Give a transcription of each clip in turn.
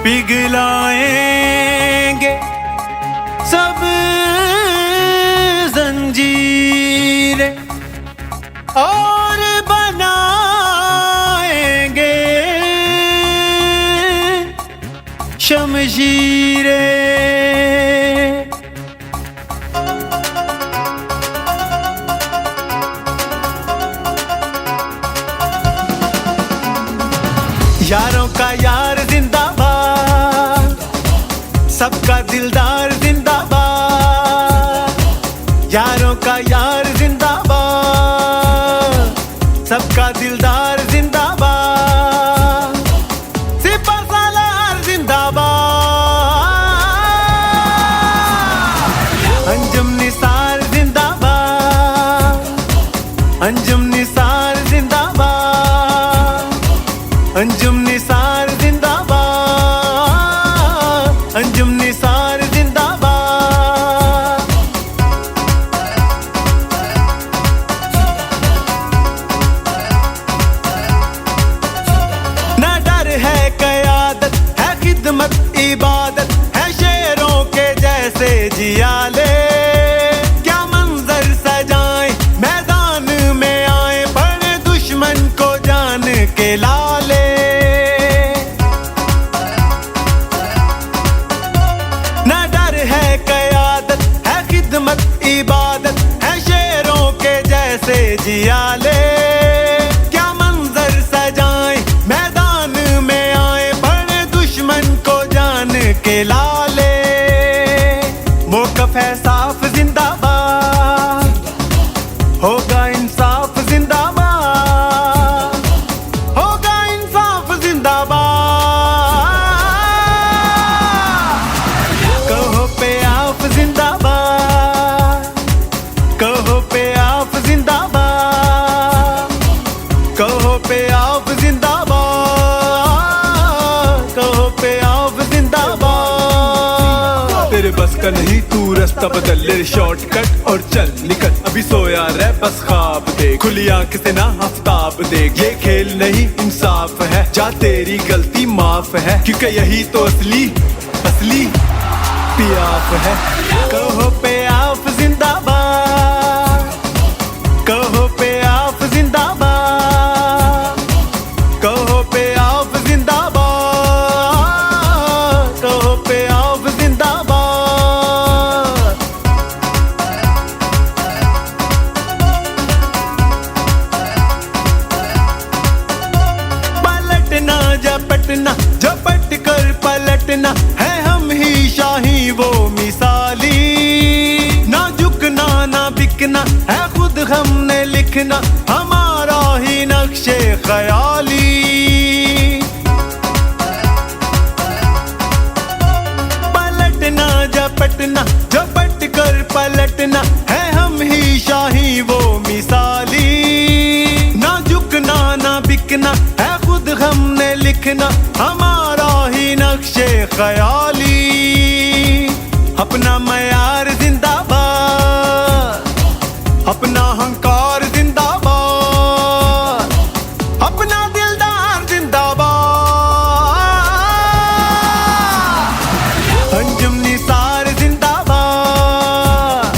पिघलाएंगे सब जंजीरें और बनाएंगे शमशीरें। यारों का यार जिंदाबाद, सबका दिलदार जिंदाबाद। यारों का यार जिंदाबाद, सबका दिलदार जिंदाबाद। सिपह सालार जिंदाबाद। अंजुम निसार जिंदाबाद, अंजुम निसार जिंदाबाद। अंजुम निसार जिंदाबाद, अंजुम निसार जिंदाबाद। न डर है क़यादत, है खिदमत इबादत, है शेरों के जैसे जियाले। क्या मंजर सजाएं मैदान में आए, पड़े दुश्मन को जान के लाले। न डर है क़यादत, है खिदमत इबादत, है शेरों के जैसे जियाले। क्या मंजर सजाएं मैदान में आए, पड़े दुश्मन को जान के लाले। मौक़िफ़ है साफ जिंदाबाद, होगा इंसाफ जिंदाबाद, होगा इंसाफ जिंदाबाद। कहो पे आप जिंदाबाद, कहो पे आप जिंदाबाद, कहो पे आप जिंदाबाद, कहो पे आप जिंदाबाद। तेरे बस का नहीं, तू रास्ता बदल ले, शॉर्टकट और चल निकल। अभी सोया रह बस ख्वाब देख, खुली आंख से ना आफ्ताब देख। ये खेल नहीं इंसाफ है, जा तेरी गलती माफ है, क्योंकि यही तो असली असली पियाफ है। कहो पे आप जिंदाबाद, कहो पे आप जिंदाबाद, कहो पे आप जिंदाबाद, कहो पे आप जिंदाबाद। पलटना झपटना, झपट कर पलटना, है हम ही शाही वो मिसाली। ना झुकना ना बिकना, है खुद हमने लिखना, हमारा ही नक्शे ख्याली। पलटना झपटना, झपट कर पलटना, है हम ही शाही वो मिसाली। ना झुकना ना बिकना, है खुद हमने लिखना, हमारा ही नक्शे ख्याली। अपना मयार जिंदाबाद, अपना हंकार जिंदाबाद, अपना दिलदार जिंदाबाद। अंजुम निसार जिंदाबाद,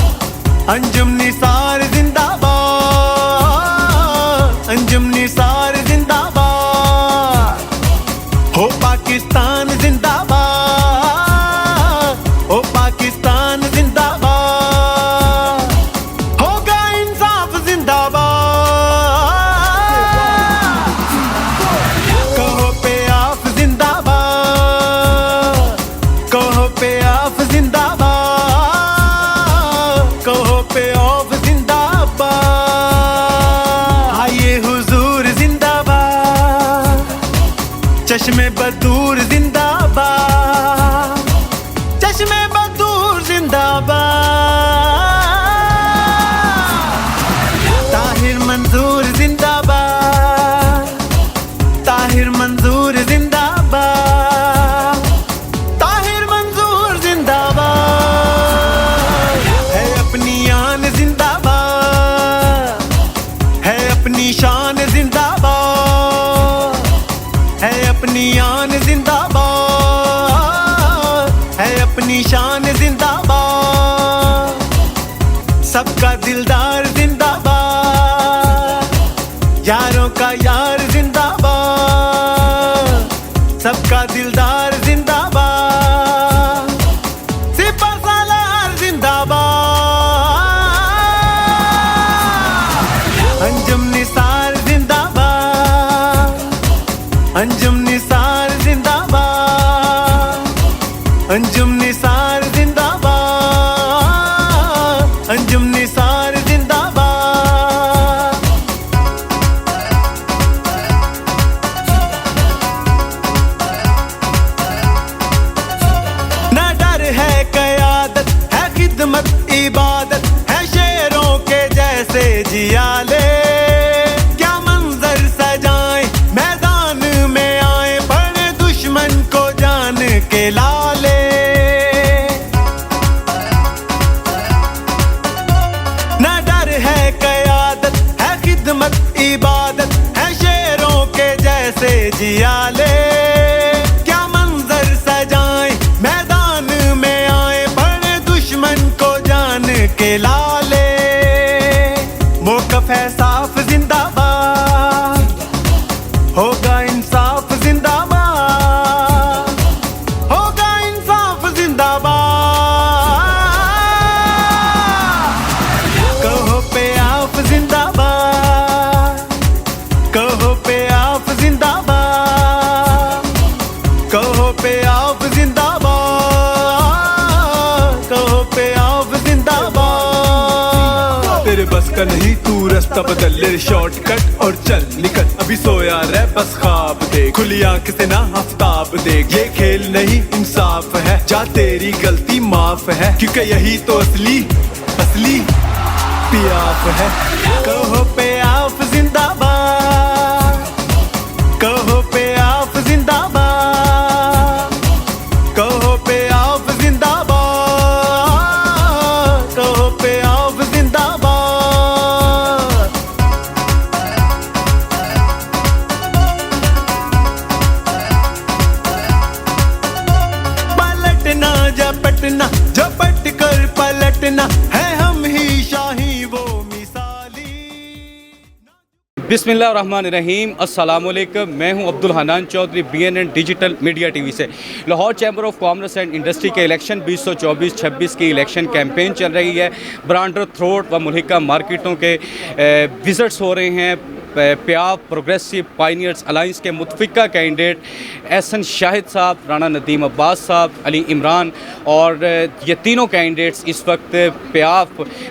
अंजुम निसार जिंदाबाद, अंजुम निसार जिंदाबाद। हो पाकिस्तान जिंदाबाद, हो पाकिस्तान जिंदाबाद, होगा इंसाफ जिंदाबाद। कहो पे आप जिंदाबाद, कहो पे आप जिंदाबाद, कहो पे आप जिंदाबाद। आइए हुजूर जिंदाबाद, चश्मे बदूर जिंदाबाद, चश्मे बदूर जिंदाबाद। ताहिर मंजूर जिंदाबाद, ताहिर मंजूर जिंदाबाद, ताहिर मंजूर जिंदाबाद। है अपनी आन जिंदाबाद, है अपनी शान जिंदाबाद, है अपनी आन जिंदाबाद। मेरा दिलदार जिंदाबाद, सिपा सालार जिंदाबाद, अंजुम निसार जिंदाबाद, अंजुम निसार जिंदाबाद, अंजुम निसार जिंदाबाद, अंजुम निसार जिंदाबाद। ना डर है कयादत, है खिदमत इबादत, है शेरों के जैसे जियाले, क्या मंजर सजाएं मैदान में आए, पड़े दुश्मन को जान के लाले। ना डर है कयादत, है खिदमत इबादत, है शेरों के जैसे जियाले, क्या मंजर सजाएं मैदान में आए, पड़े दुश्मन को जान के लाले। मौक़िफ़ है साफ जिंदाबाद, होगा इंसाफ जिंदाबाद, होगा इंसाफ जिंदाबाद। कहो पे आप जिंदाबाद, कहो पे आप जिंदाबाद, कहो पे आप जिंदाबाद, कहो पे आप जिंदाबाद। तेरे बस का नहीं, तू रास्ता बदल ले, शॉर्टकट और चल निकल, अभी सोया रह बस ख्वाब देख, खुली आंख से ना आफ्ताब देख। ये खेल नहीं इंसाफ है, जा तेरी गलती माफ है, क्योंकि यही तो असली असली पियाफ है। कहो पे आप जिंदाबाद, कहो पे आप जिंदाबाद, कहो पे आप जिंदाबाद, कहो पे आप जिंदाबाद। पलटना झपटना, झपट कर पलटना, है हम ही शाही वो मिसाली। बिस्मिल्लाहिर्रहमानिर्रहीम, अस्सलामुअलैकुम। मैं हूं Abdul Hanan Chaudhry, BNN digital media TV से। Lahore chamber of commerce and industry के इलेक्शन 2024-26 की इलेक्शन कैंपेन चल रही है। ब्रांडर थ्रोट व मुल्हिका मार्केटों के विजिट्स हो रहे हैं। प्याफ प्रोग्रेसिव पाइनियर्स अलाइंस के मुतफ़िका कैंडिडेट एहसन शाहिद साहब, राना नदीम अब्बास साहब, अली इमरान और ये तीनों कैंडिडेट्स इस वक्त प्याफ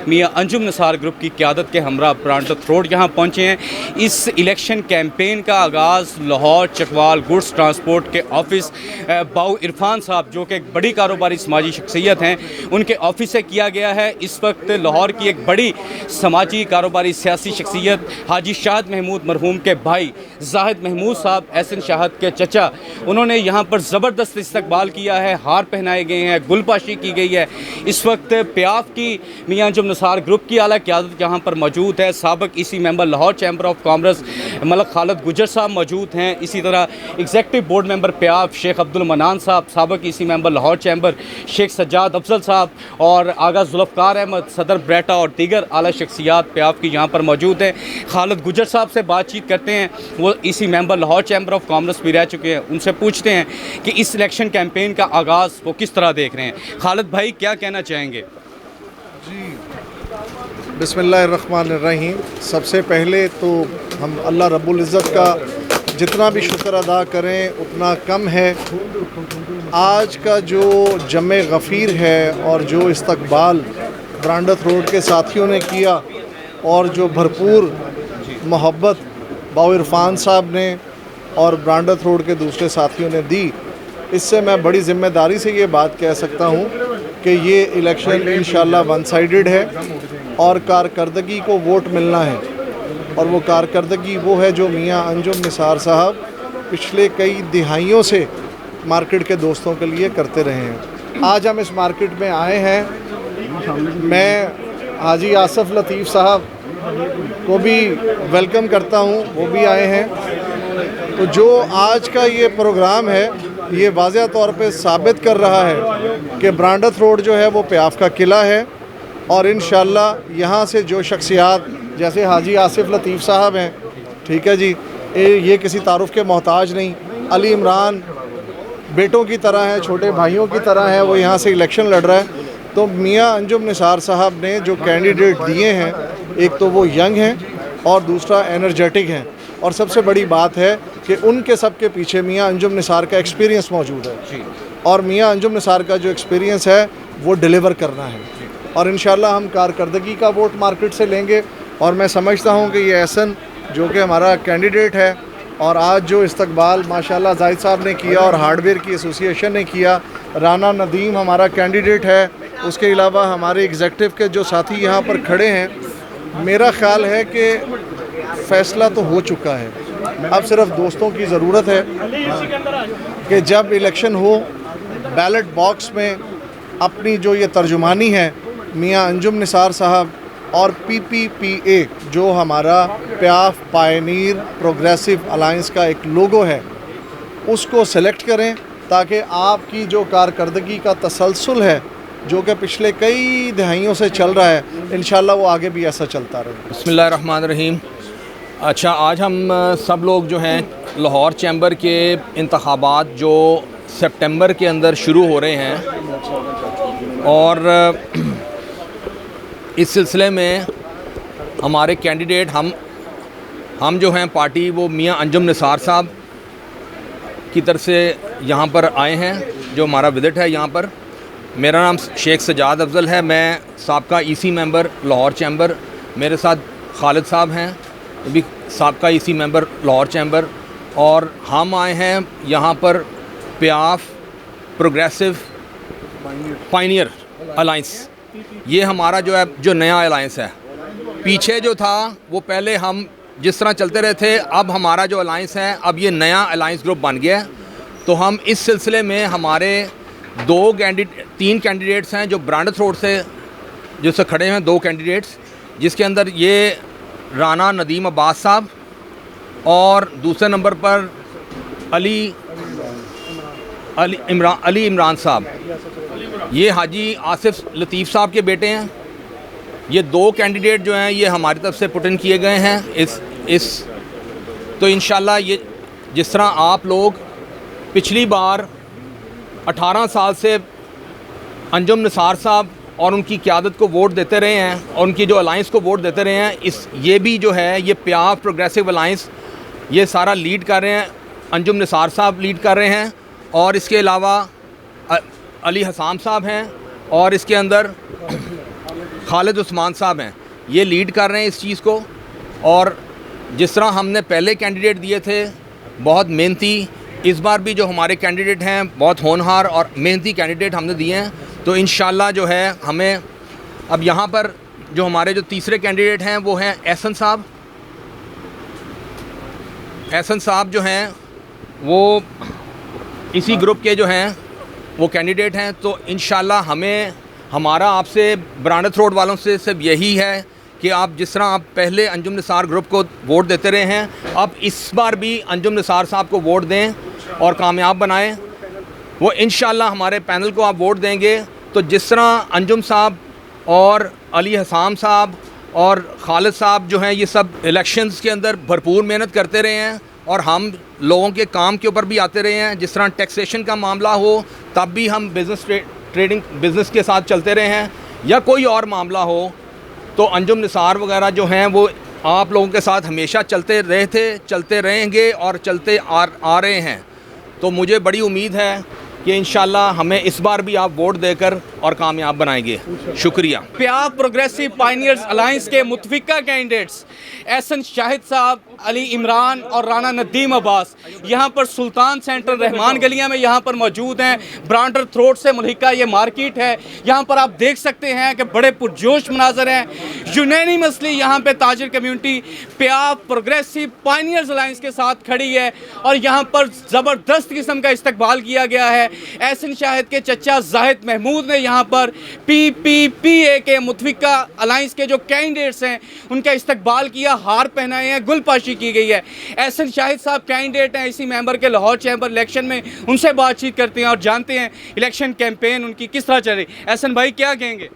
मियाँ अंजुम निसार ग्रुप की क़यादत के हमरा ब्रांडर थ्रोट यहाँ पहुँचे हैं। इस इलेक्शन कैंपेन का आगाज़ लाहौर चकवाल गुड्स ट्रांसपोर्ट के ऑफिस बाऊ इरफान साहब, जो कि एक बड़ी कारोबारी समाजी शख्सियत हैं, उनके ऑफिस से किया गया है। इस वक्त लाहौर की एक बड़ी समाजी कारोबारी सियासी शख्सियत हाजी शाहिद महमूद मरहूम के भाई जाहिद महमूद साहब, एहसन शाहिद के चचा, उन्होंने यहाँ पर ज़बरदस्त इस्तकबाल किया है, हार पहनाए गए हैं, गुलपाशी की गई है। इस वक्त प्याफ की मियाँ अंजुम निसार ग्रुप की आला क़यादत यहाँ पर मौजूद है। साबिक़ EC member Lahore chamber of commerce Malik Khalid Gujjar sahab मौजूद हैं। इसी तरह executive board member PIAF Sheikh Abdul Manan sahab, साबिक़ EC member Lahore chamber Sheikh Sajjad Afzal sahab और आगा जुल्फ़कार अहमद, सदर ब्रेटा और दीगर आला शख्सियात प्याफ की यहाँ पर मौजूद हैं। खालिद गुजर साहब से बातचीत करते हैं, वो इसी member Lahore chamber of commerce भी रह चुके हैं। उनसे पूछते हैं कि इस इलेक्शन कैंपेन का आगाज़ वो किस तरह देख रहे हैं। खालिद भाई, क्या कहना चाहेंगे? जी, बिस्मिल्लाहिर्रहमानिर्रहीम। सबसे पहले तो हम अल्लाह रब्बुल इज़्ज़त का जितना भी शुक्र अदा करें उतना कम है। आज का जो जमे गफ़ीर है और जो इस्तकबाल ब्रांडर थ्रोट के साथियों ने किया और जो भरपूर मोहब्बत बाऊ इरफान साहब ने और ब्रांडर थ्रोट के दूसरे साथियों ने दी, इससे मैं बड़ी ज़िम्मेदारी से ये बात कह सकता हूँ कि ये इलेक्शन इंशाल्लाह वन साइडेड है और कारकर्दगी को वोट मिलना है। और वो कारकर्दगी वो है जो मियाँ अंजुम निसार साहब पिछले कई दिहाइयों से मार्केट के दोस्तों के लिए करते रहे हैं। आज हम इस मार्केट में आए हैं। मैं हाजी आसिफ लतीफ़ साहब को भी वेलकम करता हूँ, वो भी आए हैं। तो जो आज का ये प्रोग्राम है ये वाज़ेह तौर पे साबित कर रहा है कि ब्रांडर थ्रोट जो है वो प्याफ का किला है और इंशाल्लाह यहाँ से जो शख्सियात जैसे हाजी आसिफ लतीफ़ साहब हैं, ठीक है जी, ये किसी तारुफ़ के मोहताज नहीं, अली इमरान बेटों की तरह हैं, छोटे भाइयों की तरह हैं, वो यहाँ से इलेक्शन लड़ रहा है। तो मियाँ अंजुम निसार साहब ने जो कैंडिडेट दिए हैं, एक तो वो यंग हैं और दूसरा एनर्जेटिक हैं, और सबसे बड़ी बात है कि उनके सबके पीछे मियाँ अंजुम निसार का एक्सपीरियंस मौजूद है, और मियाँ अंजुम निसार का जो एक्सपीरियंस है वो डिलीवर करना है, और इंशाल्लाह हम कारकर्दगी का वोट मार्केट से लेंगे। और मैं समझता हूँ कि ये एहसन जो कि हमारा कैंडिडेट है, और आज जो इस्तकबाल माशाल्लाह जाहिद साहब ने किया और हार्डवेयर की एसोसिएशन ने किया, राना नदीम हमारा कैंडिडेट है, उसके अलावा हमारे एग्जेक्टिव के जो साथी यहाँ पर खड़े हैं, मेरा ख़्याल है कि फ़ैसला तो हो चुका है। अब सिर्फ दोस्तों की ज़रूरत है कि जब इलेक्शन हो, बैलेट बॉक्स में अपनी जो ये तर्जुमानी है मियाँ अंजुम निसार साहब और PPPA जो हमारा प्याफ पायनीर प्रोग्रेसिव अलायंस का एक लोगो है, उसको सेलेक्ट करें, ताकि आपकी जो कारकर्दगी का तसलसल है जो कि पिछले कई दहाइयों से चल रहा है, इंशाल्लाह वो आगे भी ऐसा चलता रहे। बिस्मिल्लाहिर्रहमानिर्रहीम। अच्छा, आज हम सब लोग जो हैं लाहौर चैम्बर के इंतखाबात जो सितंबर के अंदर शुरू हो रहे हैं, और इस सिलसिले में हमारे कैंडिडेट हम जो हैं पार्टी वो मियाँ अंजुम निसार साहब की तरफ से यहाँ पर आए हैं, जो हमारा विज़िट है यहाँ पर। मेरा नाम शेख सजाद अफजल है, मैं साबका EC मेंबर लाहौर चैम्बर, मेरे साथ खालिद साहब हैं, ये भी साबका EC मेंबर लाहौर चैम्बर, और हम आए हैं यहाँ पर प्याफ प्रोग्रेसिव पायनियर अलायंस, ये हमारा जो नया अलायंस है। पीछे जो था वो पहले हम जिस तरह चलते रहे थे, अब हमारा जो अलायंस है अब ये नया अलायंस ग्रुप बन गया है। तो हम इस सिलसिले में हमारे 3 कैंडिडेट्स हैं जो ब्रांड रोड से जिससे खड़े हैं, 2 कैंडिडेट्स, जिसके अंदर ये राना नदीम अब्बास साहब और दूसरे नंबर पर अली इमरान साहब, ये हाजी आसिफ लतीफ़ साहब के बेटे हैं। ये 2 कैंडिडेट जो हैं ये हमारी तरफ से पुट इन किए गए हैं इस तो इंशाल्लाह ये जिस तरह आप लोग पिछली बार 18 साल से अंजुम निसार साहब और उनकी क़यादत को वोट देते रहे हैं और उनकी जो अलायंस को वोट देते रहे हैं, ये भी जो है ये प्याफ प्रोग्रेसिव अलायंस ये सारा लीड कर रहे हैं, अंजुम निसार साहब लीड कर रहे हैं, और इसके अलावा अली हसाम साहब हैं, और इसके अंदर खालिद उस्मान साहब हैं, ये लीड कर रहे हैं इस चीज़ को। और जिस तरह हमने पहले कैंडिडेट दिए थे बहुत मेहनती, इस बार भी जो हमारे कैंडिडेट हैं बहुत होनहार और मेहनती कैंडिडेट हमने दिए हैं। तो इंशाल्लाह जो है हमें अब यहाँ पर जो हमारे जो तीसरे कैंडिडेट हैं वो हैं एहसन साहब। एहसन साहब जो हैं वो इसी ग्रुप के जो हैं वो कैंडिडेट हैं। तो इंशाल्लाह हमें हमारा आपसे ब्रांड रोड वालों से सिर्फ यही है कि आप जिस तरह आप पहले अंजुम निसार ग्रुप को वोट देते रहे हैं, अब इस बार भी अंजुम निसार साहब को वोट दें और कामयाब बनाएं। वो इंशाल्लाह हमारे पैनल को आप वोट देंगे तो जिस तरह अंजुम साहब और अली हसाम साहब और खालिद साहब जो हैं ये सब इलेक्शंस के अंदर भरपूर मेहनत करते रहे हैं और हम लोगों के काम के ऊपर भी आते रहे हैं। जिस तरह टैक्सेशन का मामला हो तब भी हम ट्रेडिंग बिज़नेस के साथ चलते रहे हैं, या कोई और मामला हो तो अंजुम निसार वगैरह जो हैं वो आप लोगों के साथ हमेशा चलते रहे थे, चलते रहेंगे और चलते आ रहे हैं। तो मुझे बड़ी उम्मीद है कि इंशाल्लाह हमें इस बार भी आप वोट देकर और कामयाब बनाएंगे। शुक्रिया। प्याफ प्रोग्रेसिव पायनियर्स अलायंस के मुतफिका कैंडिडेट्स एहसन शाहिद साहब, अली इमरान और राना नदीम अब्बास यहाँ पर सुल्तान सेंटर रहमान गलिया में यहाँ पर मौजूद हैं। ब्रांडर थ्रोट से मुल्हिका ये मार्केट है, यहाँ पर आप देख सकते हैं कि बड़े पुरजोश मनाजर हैं। यूनानिमसली यहाँ पे ताजिर कम्यूनिटी प्याफ प्रोग्रेसिव पायनियर्स अलायंस के साथ खड़ी है और यहाँ पर ज़बरदस्त किस्म का इस्तकबाल किया गया है। एहसन शाहिद के चचा जाहिद महमूद ने यहाँ पर PPPA के मुतफिका अलायंस के जो कैंडिडेट्स हैं उनका इस्तकबाल किया, हार पहनाए हैं, गुलपाशी की गई है। एहसन शाहिद साहब कैंडिडेट हैं इसी मेंबर के लाहौर चैम्बर इलेक्शन में, उनसे बातचीत करते हैं और जानते हैं इलेक्शन कैंपेन उनकी किस तरह चल रही। एहसन भाई क्या कहेंगे?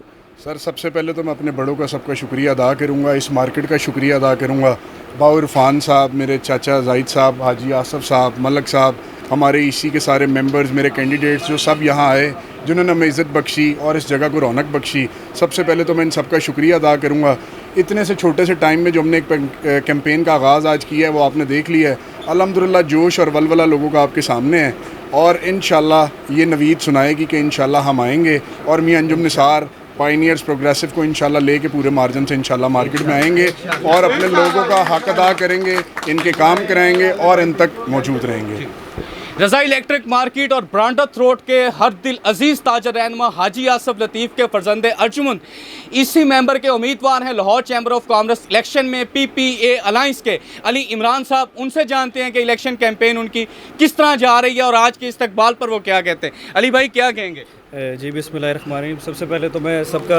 सर सबसे पहले तो मैं अपने बड़ों का सबका शुक्रिया अदा करूँगा, इस मार्केट का शुक्रिया अदा करूँगा। बाउ इरफान साहब, मेरे चाचा जाहिद साहब, हाजी आसफ साहब, मलक साहब, हमारे ईसी के सारे मेंबर्स, मेरे कैंडिडेट्स जो सब यहाँ आए, जिन्होंने हमें इज़्ज़त बख्शी और इस जगह को रौनक बख्शी, सबसे पहले तो मैं इन सबका शुक्रिया अदा करूँगा। इतने से छोटे से टाइम में जो हमने एक कैंपेन का आगाज़ आज किया है वो आपने देख लिया है। अल्हम्दुलिल्लाह जोश और वलवला लोगों का आपके सामने है और इंशाल्लाह ये नवीद सुनाएगी कि इंशाल्लाह हम आएंगे और मियां अंजुम निसार पायनियर्स प्रोग्रेसिव को इंशाल्लाह लेके पूरे मार्जिन से इंशाल्लाह मार्केट में आएंगे और अपने लोगों का हक अदा करेंगे, इनके काम कराएंगे और इन तक मौजूद रहेंगे। रज़ा इलेक्ट्रिक मार्केट और ब्रांडथ रोड के हर दिल अजीज़ ताजर रहनुमा हाजी आसफ लतीफ़ के फर्जंदे अर्जुमंद इसी मेंबर के उम्मीदवार हैं Lahore chamber of commerce election में PPA अलाइंस के अली इमरान साहब। उनसे जानते हैं कि इलेक्शन कैंपेन उनकी किस तरह जा रही है और आज के इस्तकबाल पर वो क्या कहते हैं। अली भाई क्या कहेंगे? जी बिस्मिल्लाहिर्रहमानिर्रहीम। सबसे पहले तो मैं सबका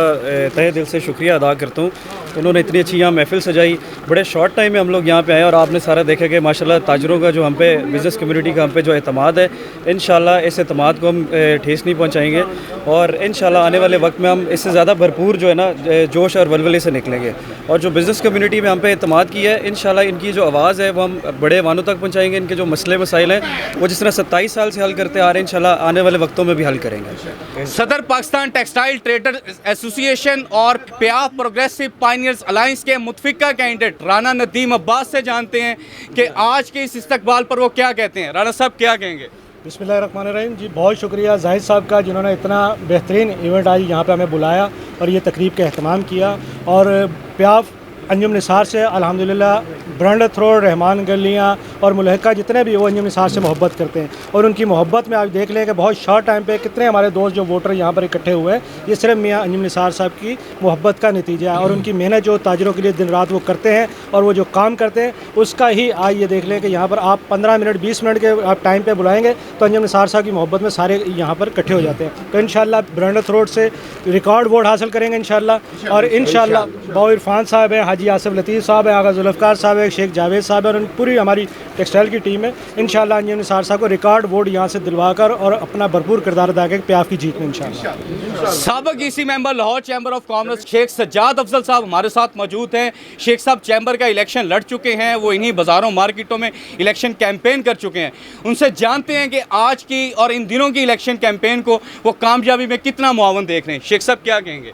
तहे दिल से शुक्रिया अदा करता हूँ। उन्होंने इतनी अच्छी यहाँ महफिल सजाई, बड़े शॉर्ट टाइम में हम लोग यहाँ पे आए और आपने सारा देखा कि माशाल्लाह ताजरों का जो हम पे बिज़नेस कम्युनिटी का हम पे जो एतमाद है, इंशाल्लाह इस एतमाद को हम ठेस नहीं पहुँचाएँगे और इंशाल्लाह आने वाले वक्त में हम इससे ज़्यादा भरपूर जो है ना जोश और वलवले से निकलेंगे। और जो बिज़नेस कम्युनिटी में हम पे एतमाद की है, इंशाल्लाह इनकी जो आवाज़ है वो हम बड़े वानों तक पहुँचाएँगे। इनके जो मसले मसाइल हैं वो जिस तरह 27 साल से हल करते आ रहे हैं, इंशाल्लाह आने वाले वक्तों में भी हल करेंगे। सदर पाकिस्तान टेक्सटाइल ट्रेडर एसोसिएशन और प्याफ प्रोग्रेसिव पायनियर्स अलायंस के मुतफिका कैंडिडेट राना नदीम अब्बास से जानते हैं कि आज के इस इस्तकबाल पर वो क्या कहते हैं। राना साहब क्या कहेंगे? बिस्मिल्लाहिर्रहमानिर्रहीम। जी बहुत शुक्रिया जाहिद साहब का, जिन्होंने इतना बेहतरीन इवेंट आज यहाँ पे हमें बुलाया और ये तकरीब का अहतमाम किया। और प्याफ अंजुम निसार से अल्हम्दुलिल्लाह ब्रांडथ रोड, रहमान गलियाँ और मुलहका जितने भी वो अंजुम निसार से मोहब्बत करते हैं और उनकी मोहब्बत में आप देख लें कि बहुत शॉर्ट टाइम पे कितने हमारे दोस्त जो वोटर यहाँ पर इकट्ठे हुए हैं, ये सिर्फ मियाँ अंजुम निसार साहब की मोहब्बत का नतीजा है और उनकी मेहनत जो ताजरों के लिए दिन रात वो करते हैं और वो जो काम करते हैं उसका ही आज ये देख लें कि यहाँ पर आप 15 मिनट 20 मिनट के आप टाइम पर बुलाएँगे तो अंजुम निसार साहब की मोहब्बत में सारे यहाँ पर इकट्ठे हो जाते हैं। तो इंशाल्लाह ब्रांडथ रोड से रिकॉर्ड वोट हासिल करेंगे इंशाल्लाह। और इंशाल्लाह बाउ इरफान साहब है, हाजी आसफ लतीफ़ साहब है, आगा जुल्फ़कार साहब है, शेख जावेद साहब और पूरी हमारी टेक्सटाइल की टीम है। इंशाल्लाह अंजुम निसार साहब को रिकॉर्ड वोट यहाँ से दिलवाकर और अपना भरपूर किरदार अदा करके प्याफ की जीत में इंशाल्लाह। साबिक EC member Lahore chamber of commerce Sheikh Sajjad Afzal साहब हमारे साथ मौजूद हैं। शेख साहब चैम्बर का इलेक्शन लड़ चुके हैं, वो इन्हीं बाज़ारों मार्केटों में इलेक्शन कैंपेन कर चुके हैं। उनसे जानते हैं कि आज की और इन दिनों की इलेक्शन कैंपेन को वो कामयाबी में कितना मुआवन देख रहे हैं। शेख साहब क्या कहेंगे?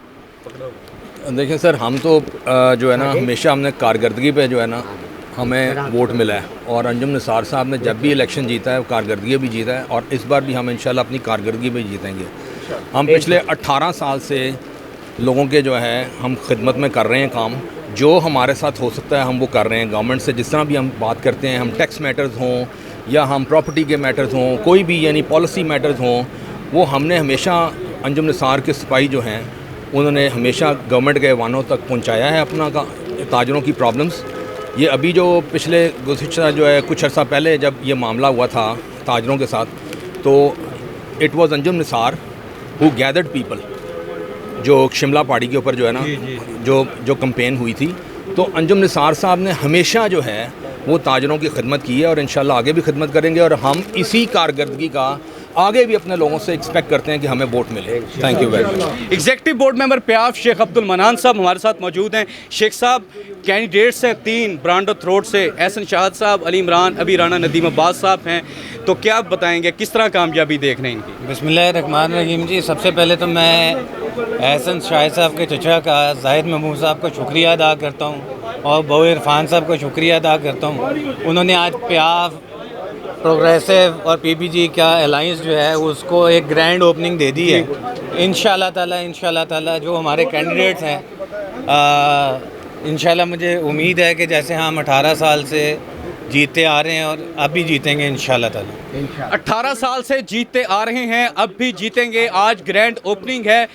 देखिए सर, हम तो जो है ना हमेशा हमने कारकर्दगी पे जो है ना हमें वोट मिला है और अंजुम निसार साहब ने जब भी इलेक्शन जीता है कारकर्दगी भी जीता है और इस बार भी हम इंशाल्लाह अपनी कारकर्दगी भी जीतेंगे। हम पिछले 18 साल से लोगों के जो है हम खिदमत में कर रहे हैं काम, जो हमारे साथ हो सकता है हम वो कर रहे हैं। गवर्नमेंट से जिस तरह भी हम बात करते हैं, हम टैक्स मैटर्स हों या हम प्रॉपर्टी के मैटर्स हों, कोई भी यानी पॉलिसी मैटर्स हों, वो हमने हमेशा अंजुम निसार के सिपाही जो हैं उन्होंने हमेशा गवर्नमेंट के ऐवानों तक पहुंचाया है अपना ताजरों की प्रॉब्लम्स। ये अभी जो पिछले गुज़िश्ता जो है कुछ अर्सा पहले जब ये मामला हुआ था ताजरों के साथ, तो it was Anjum Nisar who gathered people, जो शिमला पहाड़ी के ऊपर जो है ना जो कैंपेन हुई थी, तो अंजुम निसार साहब ने हमेशा जो है वो ताजरों की खिदमत की है और इंशाल्लाह आगे भी खिदमत करेंगे और हम इसी कारकर्दगी का आगे भी अपने लोगों से एक्सपेक्ट करते हैं कि हमें वोट मिले। Thank you very much. Executive board member PIAF Sheikh Abdul Manan sahab हमारे साथ मौजूद हैं। शेख साहब, कैंडिडेट्स हैं 3 ब्रांडथ रोड से, एहसन शाहद साहब, अली इमरान, अभी राना नदीम अब्बास साहब हैं, तो क्या आप बताएंगे किस तरह कामयाबी देख रहे हैं इनकी? बिस्मिल्लाहिर्रहमानिर्रहीम। जी सबसे पहले तो मैं एहसन शाहद साहब के चचा का, जाहिद महमूद साहब का शुक्रिया अदा करता हूँ और बाउ इरफान साहब का शुक्रिया अदा करता हूँ। उन्होंने आज प्याफ प्रोग्रेसिव और PPG का अलाइंस जो है उसको एक ग्रैंड ओपनिंग दे दी है। इंशाल्लाह ताला जो हमारे कैंडिडेट्स हैं, इंशाल्लाह मुझे उम्मीद है कि जैसे हम 18 साल से जीतते आ रहे हैं और अब भी जीतेंगे इंशाल्लाह ताला। 18 साल से जीतते आ रहे हैं, अब भी जीतेंगे। आज ग्रैंड ओपनिंग है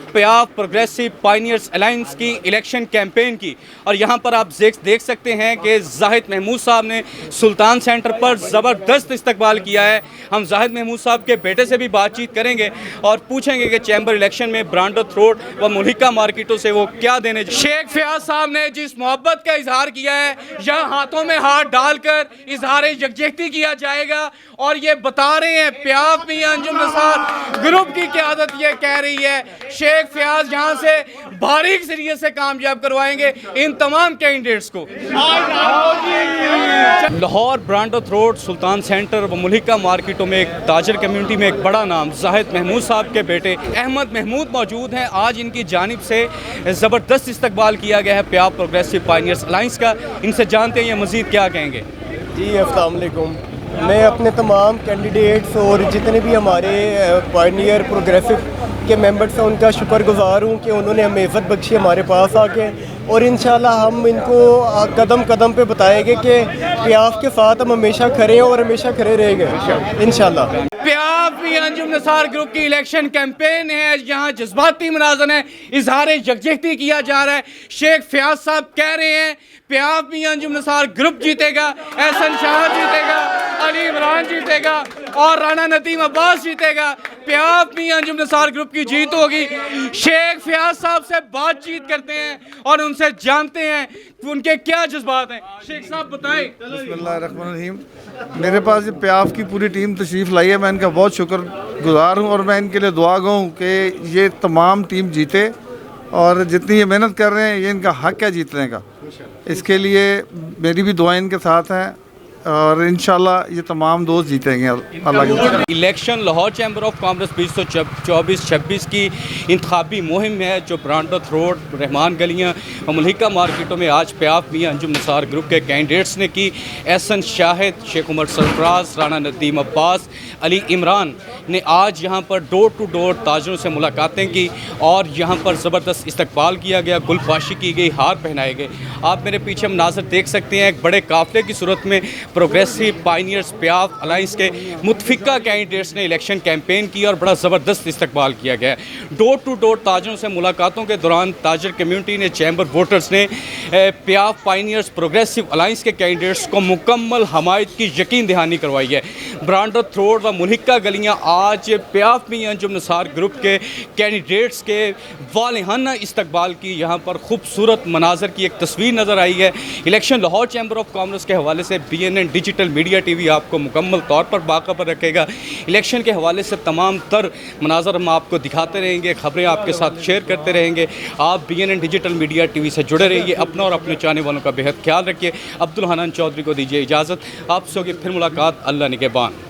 प्याफ प्रोग्रेसिव पायनियर्स अलायंस की इलेक्शन कैंपेन की और यहाँ पर आप देख सकते हैं कि जाहिद महमूद साहब ने सुल्तान सेंटर पर ज़बरदस्त इस्तकबाल किया है। हम जाहिद महमूद साहब के बेटे से भी बातचीत करेंगे और पूछेंगे कि चैम्बर इलेक्शन में ब्रांडथ रोड व मुल्हिका मार्केटों से वो क्या देने। शेख फयाज साहब ने जिस मोहब्बत का इजहार किया है, यहाँ हाथों में हाथ डाल डालकर इजहार यकजहती किया जाएगा। और ये बता रहे हैं प्याफ मियां अंजुम निसार ग्रुप की क़यादत ये कह रही है शेख फयाज यहाँ से बारीक जरिए से कामयाब करवाएंगे इन तमाम कैंडिडेट्स को। लाहौर ब्रांडत रोड सुल्तान सेंटर व मुल्हिका मार्केटों में एक ताजर कम्युनिटी में एक बड़ा नाम जाहिद महमूद साहब के बेटे अहमद महमूद मौजूद हैं। आज इनकी जानिब से ज़बरदस्त इस्तकबाल किया गया है प्याफ प्रोग्रेसिव पायनियर्स अलायंस का। इनसे जानते हैं ये मज़ीद क्या कहेंगे। जी अस्सलाम वालेकुम। मैं अपने तमाम कैंडिडेट्स और जितने भी हमारे पायनियर प्रोग्रेसिव के मेंबर्स हैं उनका शुक्रगुजार हूँ कि उन्होंने हमें इज़्ज़त बख्शी हमारे पास आके, और इंशाल्लाह हम इनको कदम कदम पे बताएंगे कि प्याफ के साथ हम हमेशा खड़े हैं और हमेशा खड़े रहेंगे इंशाल्लाह। प्याफ मियां अंजुम निसार ग्रुप की इलेक्शन कैंपेन है, यहाँ जज्बाती मनाज़र है, इजहार यकजहती किया जा रहा है। शेख फयाज साहब कह रहे हैं प्याफ मियां अंजुम निसार ग्रुप जीतेगा, एहसन शाह जीतेगा, अली इमरान जीतेगा और राना नदीम अब्बास जीतेगा। प्याफ मियां अंजुम निसार ग्रुप की जीत होगी। शेख फयाज साहब से बातचीत करते हैं और उनसे जानते हैं उनके क्या जज्बात हैं। शेख साहब बताएं। बिस्मिल्लाहिर्रहमानिर्रहीम। मेरे पास ये प्याफ की पूरी टीम तशरीफ़ लाई है, मैं इनका बहुत शुक्रगुजार हूँ और मैं इनके लिए दुआ गो हूँ कि ये तमाम टीम जीते और जितनी ये मेहनत कर रहे हैं ये इनका हक़ है जीतने का। इसके लिए मेरी भी दुआएं इनके साथ हैं और इंशाल्लाह ये तमाम दोस्त जीतेंगे अल्लाह की। Election Lahore chamber of commerce 2024-26 की इंतखाबी मुहिम है जो ब्रांडत रोड, रहमान गलियाँ और मुल्हिका मार्केटों में आज प्याफ मियां अंजुम निसार ग्रुप के कैंडिडेट्स ने की। एहसन शाहिद, शेख उमर सरफराज, राना नदीम अब्बास, अली इमरान ने आज यहाँ पर डोर टू डोर ताजरों से मुलाकातें की और यहाँ पर ज़बरदस्त इस्तकबाल किया गया, गुलपाशी की गई, हार पहनाए गए। आप मेरे पीछे मनाज़र देख सकते हैं, एक बड़े काफ़िले की सूरत में प्रोग्रेसिव पायनियर्स प्याफ अलायंस के मुतफिका कैंडिडेट्स ने इलेक्शन कैंपेन की और बड़ा ज़बरदस्त इस्तकबाल किया गया। डोर टू डोर ताजरों से मुलाकातों के दौरान ताजर कम्यूनिटी ने, चैम्बर वोटर्स ने प्याफ पायनियर्स प्रोग्रेसिव अलायंस के कैंडिडेट्स को मुकम्मल हमायत की यकीन दहानी करवाई है। ब्रांडत रोड व मुल्हिका गलियाँ आज प्याफ मियां अंजुम निसार ग्रुप के कैंडिडेट्स के वालिहाना इस्तकबाल की यहाँ पर खूबसूरत मनाजर की एक तस्वीर नज़र आई है। Election Lahore chamber of commerce के हवाले से BNN डिजिटल मीडिया TV आपको मुकम्मल तौर पर बाखबर रखेगा। इलेक्शन के हवाले से तमाम तर मनाजर हम आपको दिखाते रहेंगे, ख़बरें आपके साथ शेयर करते रहेंगे। आप BNN डिजिटल मीडिया TV से जुड़े रहिए, अपना और अपने चाहने वालों का बेहद ख्याल रखिए। अब्दुल हन्नान चौधरी को दीजिए इजाज़त, आपसे होगी फिर मुलाकात। अल्लाह निगहबान।